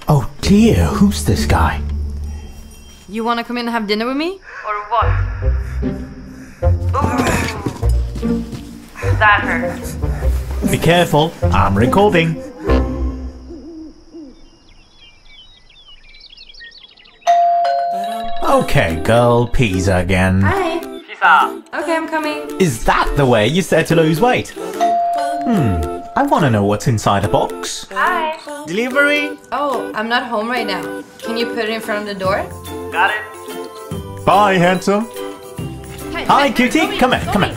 Oh dear, who's this guy? You wanna come in and have dinner with me? Or what? Ooh. That hurts. Be careful, I'm recording. Okay, girl, pizza again. Hi. Pizza. Okay, I'm coming. Is that the way you said to lose weight? I want to know what's inside the box. Hi. Delivery? Oh, I'm not home right now. Can you put it in front of the door? Got it. Bye, handsome. Hi, cutie. Come here, come here.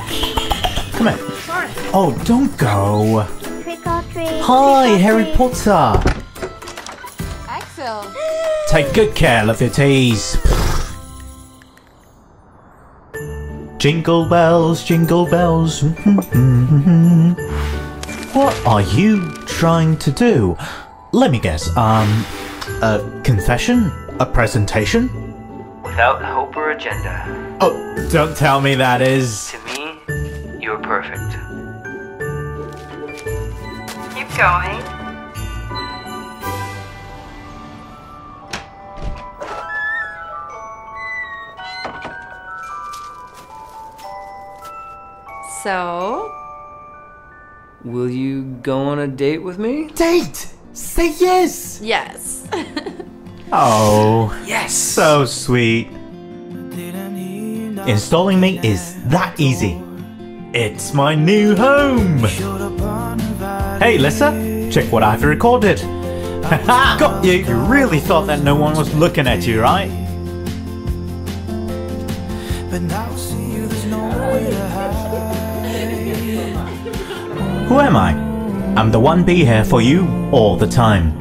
Come here. Sorry. Oh, don't go. Trick or treat. Hi, Harry Potter. Axel. Take good care of your teas. Jingle bells, jingle bells. What are you trying to do? Let me guess, a confession? A presentation? Without hope or agenda. Oh, don't tell me that is... To me, you're perfect. Keep going. So? Will you go on a date with me? Date! Say yes! Yes. Oh, Yes! so sweet. Installing me is that easy. It's my new home! Hey Lisa, check what I've recorded. Haha, got you! You really thought that no one was looking at you, right? Who am I? I'm the one be here for you all the time.